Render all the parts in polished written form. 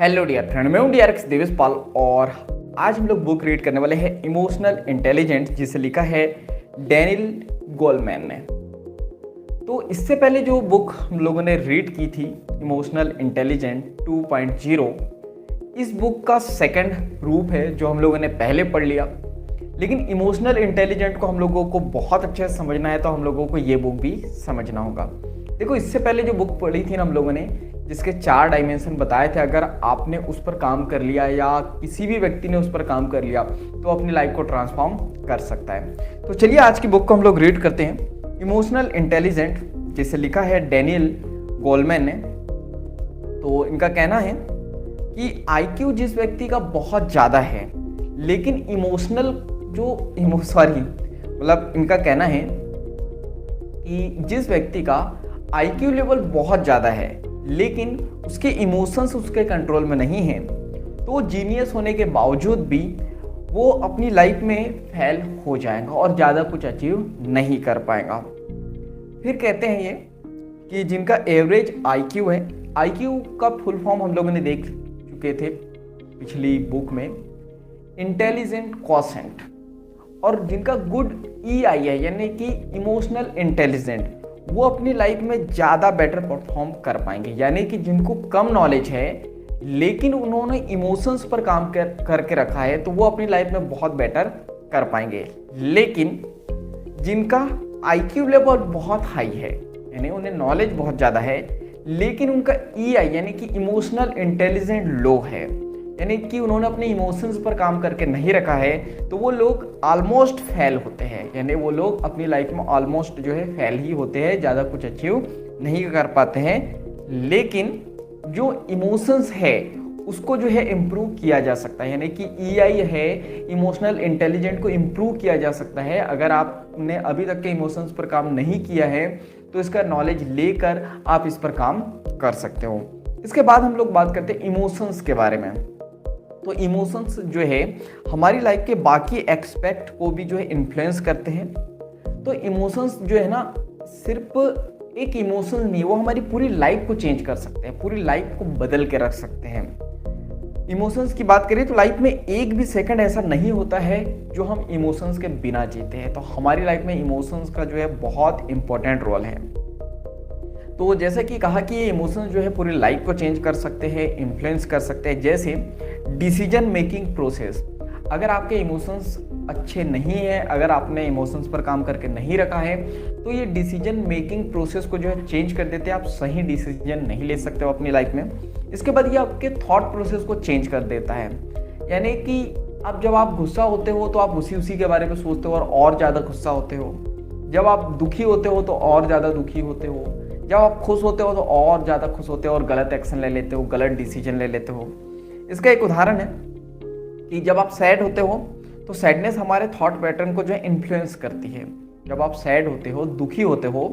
Hello dear friend, मैं हूं DRX Devesh पाल और आज हम लोग बुक रीड करने वाले हैं इमोशनल इंटेलिजेंस, जिसे लिखा है डैनियल गोलमैन ने। तो इससे पहले जो बुक हम लोगों ने रीड की थी, इमोशनल इंटेलिजेंस 2.0, इस बुक का सेकंड रूप है जो हम लोगों ने पहले पढ़ लिया। लेकिन इमोशनल इंटेलिजेंट को हम लोगों को बहुत अच्छे से समझना है, तो हम लोगों को ये बुक भी समझना होगा। देखो, इससे पहले जो बुक पढ़ी थी ना हम लोगों ने, जिसके 4 डायमेंशन बताए थे, अगर आपने उस पर काम कर लिया या किसी भी व्यक्ति ने उस पर काम कर लिया तो अपनी लाइफ को ट्रांसफॉर्म कर सकता है। तो चलिए आज की बुक को हम लोग रीड करते हैं, इमोशनल इंटेलिजेंट, जिसे लिखा है डैनियल गोलमैन ने। तो इनका कहना है कि आईक्यू जिस व्यक्ति का बहुत ज़्यादा है लेकिन इनका कहना है कि जिस व्यक्ति का आईक्यू लेवल बहुत ज़्यादा है लेकिन उसके इमोशंस उसके कंट्रोल में नहीं हैं, तो जीनियस होने के बावजूद भी वो अपनी लाइफ में फेल हो जाएगा और ज़्यादा कुछ अचीव नहीं कर पाएगा। फिर कहते हैं ये कि जिनका एवरेज आईक्यू है, आईक्यू का फुल फॉर्म हम लोगों ने देख चुके थे पिछली बुक में, इंटेलिजेंट क्वोशेंट, और जिनका गुड ईआई है यानी कि इमोशनल इंटेलिजेंट, वो अपनी लाइफ में ज़्यादा बेटर परफॉर्म कर पाएंगे। यानी कि जिनको कम नॉलेज है लेकिन उन्होंने इमोशंस पर काम करके रखा है, तो वो अपनी लाइफ में बहुत बेटर कर पाएंगे। लेकिन जिनका आईक्यू लेवल बहुत हाई है, यानी उन्हें नॉलेज बहुत ज़्यादा है लेकिन उनका ईआई यानी कि इमोशनल इंटेलिजेंट लो है, यानी कि उन्होंने अपने इमोशंस पर काम करके नहीं रखा है, तो वो लोग ऑलमोस्ट फेल होते हैं। यानी वो लोग अपनी लाइफ में ऑलमोस्ट जो है फेल ही होते हैं, ज़्यादा कुछ अचीव नहीं कर पाते हैं। लेकिन जो इमोशंस है उसको जो है इम्प्रूव किया जा सकता है, यानी कि ईआई है, इमोशनल इंटेलिजेंट को इम्प्रूव किया जा सकता है। अगर आपने अभी तक के इमोशंस पर काम नहीं किया है तो इसका नॉलेज लेकर आप इस पर काम कर सकते हो। इसके बाद हम लोग बात करते हैं इमोशंस के बारे में। तो इमोशंस जो है हमारी लाइफ के बाकी एक्सपेक्ट को भी जो है इन्फ्लुएंस करते हैं। तो इमोशंस जो है ना, सिर्फ एक इमोशन नहीं, वो हमारी पूरी लाइफ को चेंज कर सकते हैं, पूरी लाइफ को बदल के रख सकते हैं। इमोशंस की बात करें तो लाइफ में एक भी सेकंड ऐसा नहीं होता है जो हम इमोशंस के बिना जीते हैं। तो हमारी लाइफ में इमोशंस का जो है बहुत इंपॉर्टेंट रोल है। तो जैसे कि कहा कि ये इमोशंस जो है पूरी लाइफ को चेंज कर सकते हैं, इन्फ्लुएंस कर सकते हैं। जैसे डिसीजन मेकिंग प्रोसेस, अगर आपके इमोशंस अच्छे नहीं हैं, अगर आपने इमोशंस पर काम करके नहीं रखा है, तो ये डिसीजन मेकिंग प्रोसेस को जो है चेंज कर देते हैं। आप सही डिसीजन नहीं ले सकते हो अपनी लाइफ में। इसके बाद ये आपके थॉट प्रोसेस को चेंज कर देता है, यानी कि अब जब आप गुस्सा होते हो तो आप उसी के बारे में सोचते हो और ज़्यादा गुस्सा होते हो। जब आप दुखी होते हो तो और ज़्यादा दुखी होते हो। जब आप खुश होते हो तो और ज़्यादा खुश होते हो और गलत एक्शन ले लेते हो, गलत डिसीजन ले लेते हो। इसका एक उदाहरण है कि जब आप सैड होते हो तो सैडनेस हमारे थॉट पैटर्न को जो है इन्फ्लुएंस करती है। जब आप सैड होते हो, दुखी होते हो,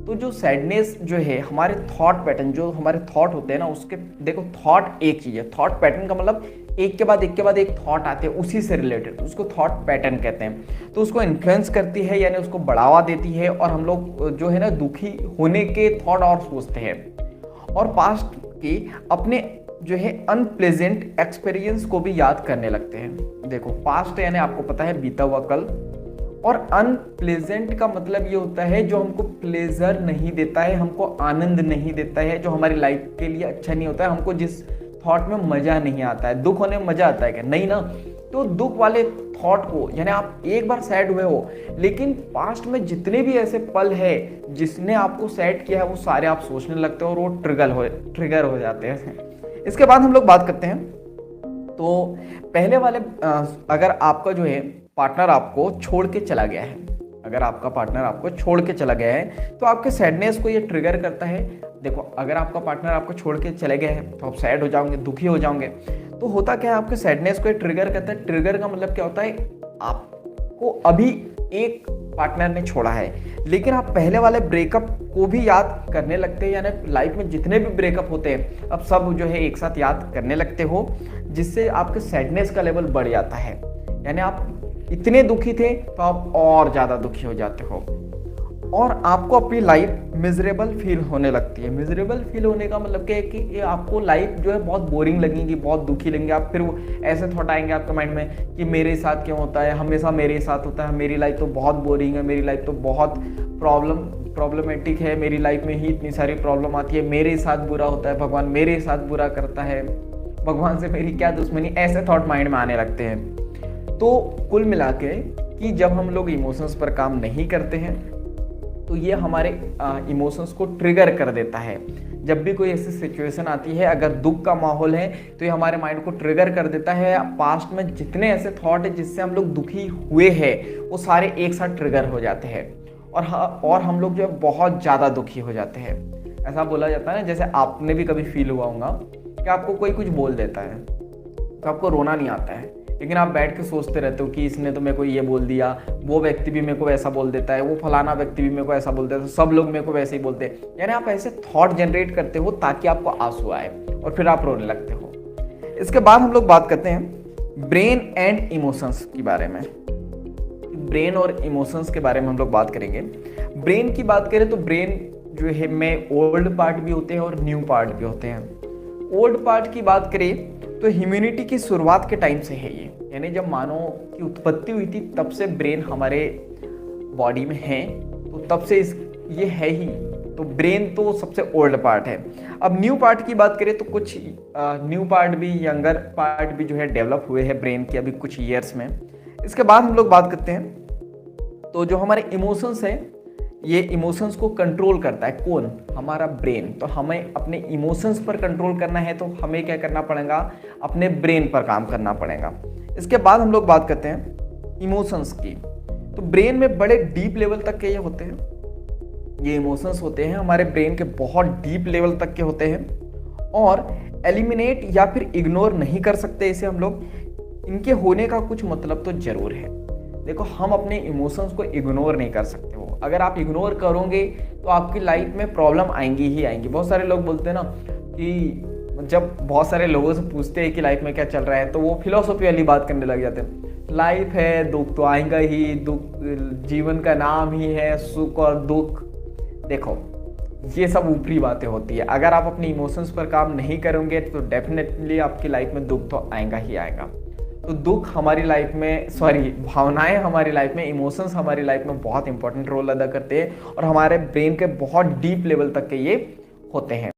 तो जो सैडनेस जो है हमारे थॉट पैटर्न, जो हमारे थॉट होते हैं ना, उसके देखो थॉट एक चीज़ है, थॉट पैटर्न का मतलब एक के बाद एक थॉट आते हैं उसी से रिलेटेड, उसको थॉट पैटर्न कहते हैं। तो उसको इन्फ्लुएंस करती है, यानी उसको बढ़ावा देती है, और हम लोग जो है ना दुखी होने के थॉट और सोचते हैं और पास्ट के अपने जो है अनप्लेजेंट एक्सपीरियंस को भी याद करने लगते हैं। देखो, पास्ट यानी आपको पता है बीता हुआ कल, और अनप्लेजेंट का मतलब ये होता है जो हमको प्लेजर नहीं देता है, हमको आनंद नहीं देता है, जो हमारी लाइफ के लिए अच्छा नहीं होता है, हमको जिस थॉट में मजा नहीं आता है। दुख होने में मजा आता है क्या? नहीं ना। तो दुख वाले थॉट को, यानी आप एक बार सैड हुए हो लेकिन पास्ट में जितने भी ऐसे पल है जिसने आपको सैड किया है वो सारे आप सोचने लगते हो और वो ट्रिगर हो जाते हैं। इसके बाद हम लोग बात करते हैं, तो पहले वाले अगर आपका जो है पार्टनर आपको छोड़ के चला गया है, अगर आपका पार्टनर आपको छोड़ के चला गया है तो आपके सैडनेस को ये ट्रिगर करता है। देखो, अगर आपका पार्टनर आपको छोड़ के चले गए हैं तो आप सैड हो जाओगे, दुखी हो जाओगे। तो होता क्या है, आपके सैडनेस को ये ट्रिगर करता है। ट्रिगर का मतलब क्या होता है, आपको अभी एक पार्टनर ने छोड़ा है लेकिन आप पहले वाले ब्रेकअप को भी याद करने लगते हैं, यानी लाइफ में जितने भी ब्रेकअप होते हैं अब सब जो है एक साथ याद करने लगते हो, जिससे आपके सैडनेस का लेवल बढ़ जाता है। यानी आप इतने दुखी थे तो आप और ज़्यादा दुखी हो जाते हो। और आपको अपनी लाइफ मिजरेबल फील होने लगती है। मिजरेबल फील होने का मतलब क्या है कि ये आपको लाइफ जो है बहुत बोरिंग लगेगी, बहुत दुखी लगेंगे आप। फिर वो ऐसे थॉट आएंगे आपके माइंड में कि मेरे साथ क्यों होता है, हमेशा मेरे साथ होता है, मेरी लाइफ तो बहुत बोरिंग है, मेरी लाइफ तो बहुत प्रॉब्लमेटिक है, मेरी लाइफ में ही इतनी सारी प्रॉब्लम आती है, मेरे साथ बुरा होता है, भगवान मेरे साथ बुरा करता है, भगवान से मेरी क्या दुश्मनी, ऐसे थॉट माइंड में आने लगते हैं। तो कुल मिला के कि जब हम लोग इमोशंस पर काम नहीं करते हैं तो ये हमारे इमोशंस को ट्रिगर कर देता है। जब भी कोई ऐसी सिचुएशन आती है, अगर दुख का माहौल है तो ये हमारे माइंड को ट्रिगर कर देता है। पास्ट में जितने ऐसे थॉट है जिससे हम लोग दुखी हुए हैं वो सारे एक साथ ट्रिगर हो जाते हैं और हम लोग जो है बहुत ज़्यादा दुखी हो जाते हैं। ऐसा बोला जाता है ना, जैसे आपने भी कभी फील हुआ होगा कि आपको कोई कुछ बोल देता है तो आपको रोना नहीं आता है, लेकिन आप बैठ के सोचते रहते हो कि इसने तो मेरे को ये बोल दिया, वो व्यक्ति भी मेरे को ऐसा बोल देता है, वो फलाना व्यक्ति भी मेरे को ऐसा बोल देता है, सब लोग मेरे को वैसे ही बोलते हैं। यानी आप ऐसे थॉट जनरेट करते हो ताकि आपको आंसू आए और फिर आप रोने लगते हो। इसके बाद हम लोग बात करते हैं ब्रेन एंड इमोशंस के बारे में। ब्रेन और इमोशंस के बारे में हम लोग बात करेंगे। ब्रेन की बात करें तो ब्रेन जो है में ओल्ड पार्ट भी होते हैं और न्यू पार्ट भी होते हैं। ओल्ड पार्ट की बात करें तो ह्यूमैनिटी की शुरुआत के टाइम से है ये, यानी जब मानव की उत्पत्ति हुई थी तब से ब्रेन हमारे बॉडी में है, तो तब से ये है ही। तो ब्रेन तो सबसे ओल्ड पार्ट है। अब न्यू पार्ट की बात करें तो कुछ न्यू पार्ट भी, यंगर पार्ट भी जो है डेवलप हुए हैं ब्रेन के अभी कुछ ईयर्स में। इसके बाद हम लोग बात करते हैं तो जो हमारे इमोशंस है, ये इमोशंस को कंट्रोल करता है कौन? हमारा ब्रेन। तो हमें अपने इमोशंस पर कंट्रोल करना है तो हमें क्या करना पड़ेगा? अपने ब्रेन पर काम करना पड़ेगा। इसके बाद हम लोग बात करते हैं इमोशंस की। तो ब्रेन में बड़े डीप लेवल तक के ये होते हैं, ये इमोशंस होते हैं हमारे ब्रेन के बहुत डीप लेवल तक के होते हैं और एलिमिनेट या फिर इग्नोर नहीं कर सकते इसे हम लोग। इनके होने का कुछ मतलब तो जरूर है। देखो, हम अपने इमोशंस को इग्नोर नहीं कर सकते हो। अगर आप इग्नोर करोगे तो आपकी लाइफ में प्रॉब्लम आएंगी ही आएंगी। बहुत सारे लोग बोलते हैं ना कि जब बहुत सारे लोगों से पूछते हैं कि लाइफ में क्या चल रहा है तो वो फिलोसॉफी वाली बात करने लग जाते हैं। लाइफ है, दुख तो आएगा ही, दुख जीवन का नाम ही है, सुख और दुख। देखो, ये सब ऊपरी बातें होती है। अगर आप अपने इमोशंस पर काम नहीं करोगे तो डेफिनेटली आपकी लाइफ में दुख तो आएगा ही आएगा। तो दुख हमारी लाइफ में, भावनाएं हमारी लाइफ में, इमोशंस हमारी लाइफ में बहुत इंपॉर्टेंट रोल अदा करते हैं और हमारे ब्रेन के बहुत डीप लेवल तक के ये होते हैं।